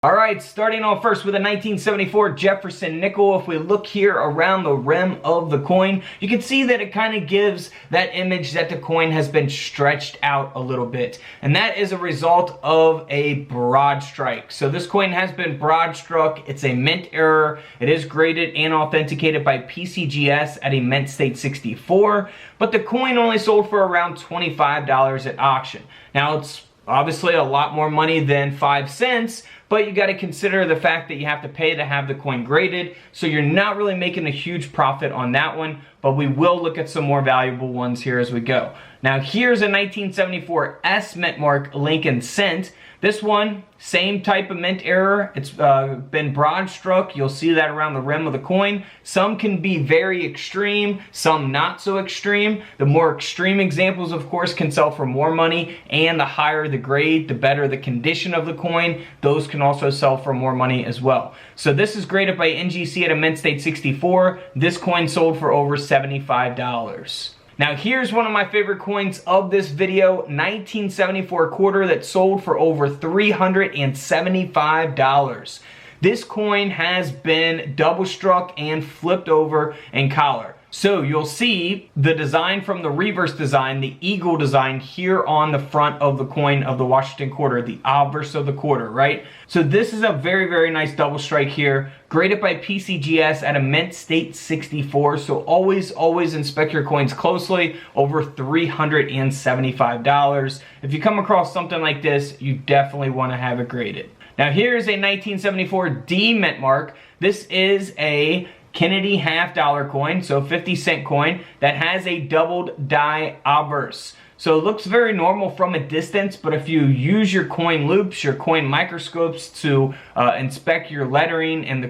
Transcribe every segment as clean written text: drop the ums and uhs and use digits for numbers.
Alright, starting off first with a 1974 Jefferson Nickel. If we look here around the rim of the coin, you can see that it kind of gives that image that the coin has been stretched out a little bit. And that is a result of a broad strike. So this coin has been broad struck. It's a mint error. It is graded and authenticated by PCGS at a mint state 64. But the coin only sold for around $25 at auction. Now it's obviously a lot more money than 5 cents, but you got to consider the fact that you have to pay to have the coin graded, so you're not really making a huge profit on that one, but we will look at some more valuable ones here as we go. Now here's a 1974 S mint mark Lincoln cent. This one, same type of mint error. It's been broad struck. You'll see that around the rim of the coin. Some can be very extreme, some not so extreme. The more extreme examples, of course, can sell for more money, and the higher the grade, the better the condition of the coin. Those can also sell for more money as well. So this is graded by NGC at a mint state 64. This coin sold for over $75. Now here's one of my favorite coins of this video, 1974 quarter that sold for over $375. This coin has been double struck and flipped over in collar. So you'll see the design from the reverse design, the eagle design here on the front of the coin of the Washington quarter, the obverse of the quarter, right? So this is a very, very nice double strike here, graded by PCGS at a mint state 64. So always inspect your coins closely, over $375. If you come across something like this, you definitely want to have it graded. Now here's a 1974 D mint mark. This is a Kennedy half dollar coin, so 50-cent coin that has a doubled die obverse. So it looks very normal from a distance, but if you use your coin loops, your coin microscopes to inspect your lettering and the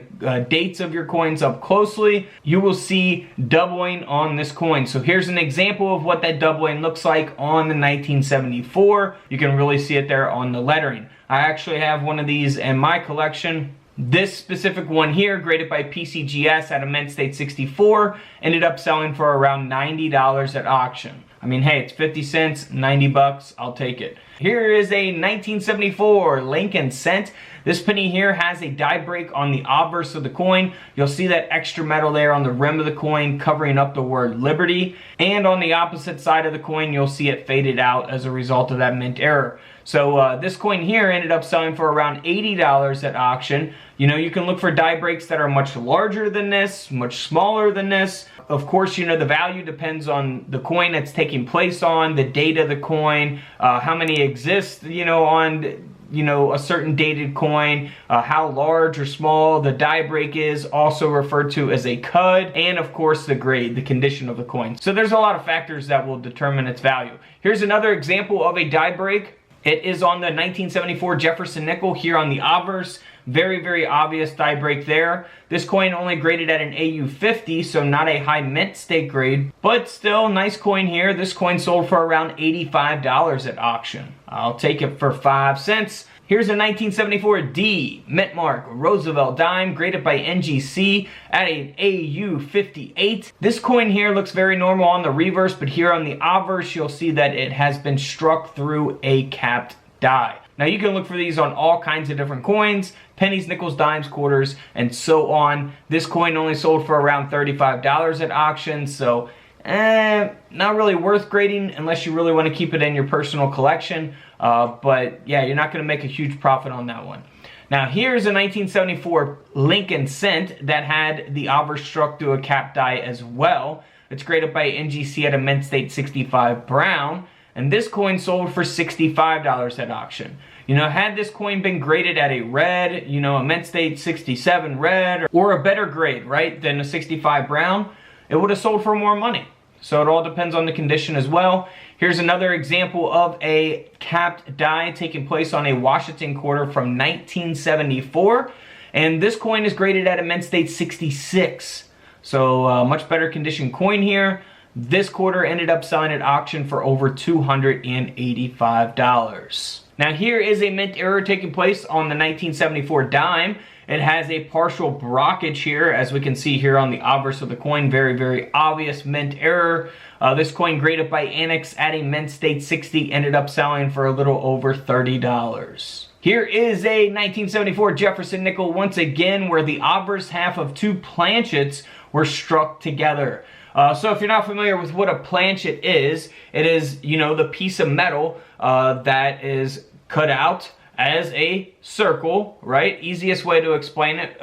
dates of your coins up closely, you will see doubling on this coin. So here's an example of what that doubling looks like on the 1974. You can really see it there on the lettering. I actually have one of these in my collection. This specific one here, graded by PCGS at a mint state 64, ended up selling for around $90 at auction. I mean, hey, it's 50 cents, 90 bucks, I'll take it. Here is a 1974 Lincoln cent. This penny here has a die break on the obverse of the coin. You'll see that extra metal there on the rim of the coin covering up the word Liberty. And on the opposite side of the coin, you'll see it faded out as a result of that mint error. So this coin here ended up selling for around $80 at auction. You know, you can look for die breaks that are much larger than this, much smaller than this. Of course, you know, the value depends on the coin that's taking place on, the date of the coin, how many exist, you know, on a certain dated coin, how large or small the die break is, also referred to as a cud, and of course the grade, the condition of the coin. So there's a lot of factors that will determine its value. Here's another example of a die break. It is on the 1974 Jefferson Nickel here on the obverse. Very, very obvious die break there. This coin only graded at an AU 50, so not a high mint state grade, but still nice coin here. This coin sold for around $85 at auction. I'll take it for 5 cents. Here's a 1974 D mint mark Roosevelt dime, graded by NGC at an AU 58. This coin here looks very normal on the reverse, but here on the obverse, you'll see that it has been struck through a capped die. Now you can look for these on all kinds of different coins, pennies, nickels, dimes, quarters, and so on. This coin only sold for around $35 at auction, so not really worth grading unless you really want to keep it in your personal collection. But yeah, you're not going to make a huge profit on that one. Now here's a 1974 Lincoln cent that had the obverse struck through a cap die as well. It's graded by NGC at a mint state 65 brown, and this coin sold for $65 at auction. You know, had this coin been graded at a red, you know, a mint state 67 red, or a better grade, right, than a 65 brown, it would have sold for more money. So it all depends on the condition as well. Here's another example of a capped die taking place on a Washington quarter from 1974. And this coin is graded at a mint state 66. So much better condition coin here. This quarter ended up selling at auction for over $285. Now here is a mint error taking place on the 1974 dime. It has a partial brockage here, as we can see here on the obverse of the coin. Very, very obvious mint error. This coin graded by Annex at a mint state 60 ended up selling for a little over $30. Here is a 1974 Jefferson Nickel once again where the obverse half of two planchets were struck together. So if you're not familiar with what a planchet is, it is, you know, the piece of metal that is cut out as a circle, right? Easiest way to explain it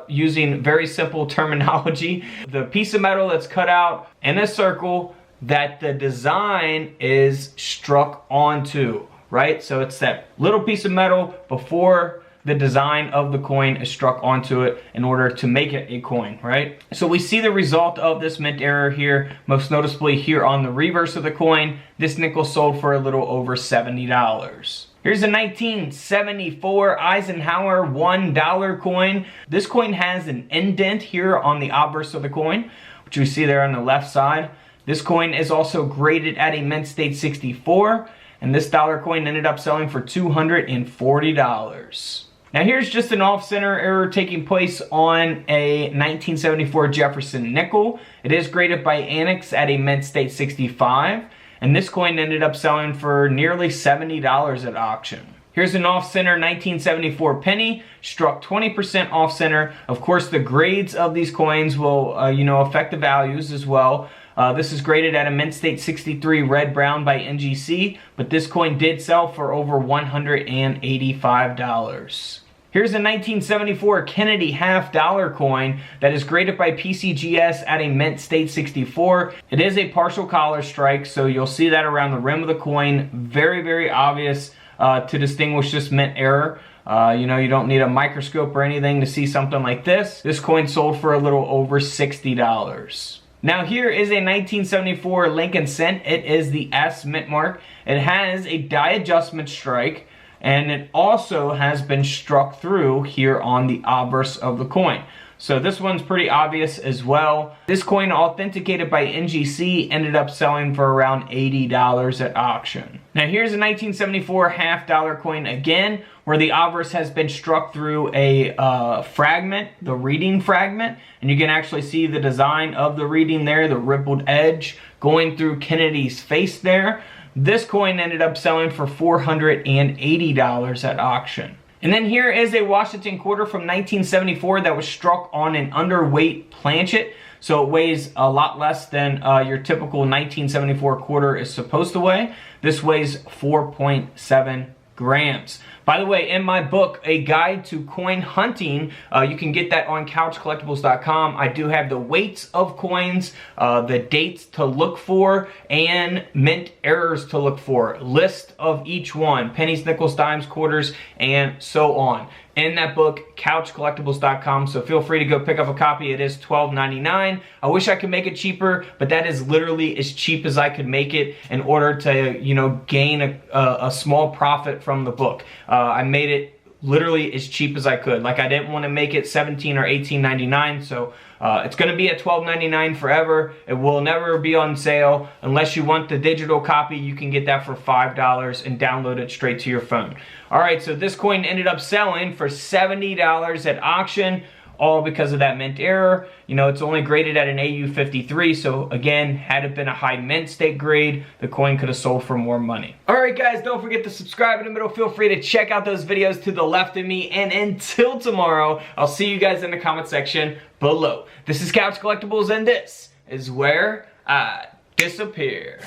using very simple terminology. The piece of metal that's cut out in a circle that the design is struck onto, right? So it's that little piece of metal before the design of the coin is struck onto it in order to make it a coin, right? So we see the result of this mint error here, most noticeably here on the reverse of the coin. This nickel sold for a little over $70. Here's a 1974 Eisenhower $1 coin. This coin has an indent here on the obverse of the coin, which we see there on the left side. This coin is also graded at a mint state 64, and this dollar coin ended up selling for $240. Now here's just an off-center error taking place on a 1974 Jefferson Nickel. It is graded by Annex at a mint state 65, and this coin ended up selling for nearly $70 at auction. Here's an off-center 1974 penny, struck 20% off-center. Of course, the grades of these coins will, affect the values as well. This is graded at a mint state 63 red-brown by NGC, but this coin did sell for over $185. Here's a 1974 Kennedy $half coin that is graded by PCGS at a mint state 64. It is a partial collar strike, so you'll see that around the rim of the coin. Very, very obvious to distinguish this mint error. You don't need a microscope or anything to see something like this. This coin sold for a little over $60. Now here is a 1974 Lincoln cent. It is the S mint mark. It has a die adjustment strike, and it also has been struck through here on the obverse of the coin. So this one's pretty obvious as well. This coin, authenticated by NGC, ended up selling for around $80 at auction. Now here's a 1974 $half coin again, where the obverse has been struck through a fragment, the reading fragment, and you can actually see the design of the reading there, the rippled edge going through Kennedy's face there. This coin ended up selling for $480 at auction. And then here is a Washington quarter from 1974 that was struck on an underweight planchet. So it weighs a lot less than your typical 1974 quarter is supposed to weigh. This weighs 4.7 grams. By the way, in my book, A Guide to Coin Hunting, you can get that on couchcollectibles.com. I do have the weights of coins, the dates to look for, and mint errors to look for. List of each one, pennies, nickels, dimes, quarters, and so on. In that book, couchcollectibles.com, so feel free to go pick up a copy. It is $12.99. I wish I could make it cheaper, but that is literally as cheap as I could make it in order to, gain a small profit from the book. I made it literally as cheap as I could. Like, I didn't want to make it $17 or $18.99, so it's going to be at $12.99 forever. It will never be on sale. Unless you want the digital copy, you can get that for $5 and download it straight to your phone. Alright, so this coin ended up selling for $70 at auction, all because of that mint error. It's only graded at an AU53, so again, had it been a high mint state grade, the coin could have sold for more money. Alright guys, don't forget to subscribe in the middle. Feel free to check out those videos to the left of me, and until tomorrow, I'll see you guys in the comment section below. This is Couch Collectibles, and this is where I disappear.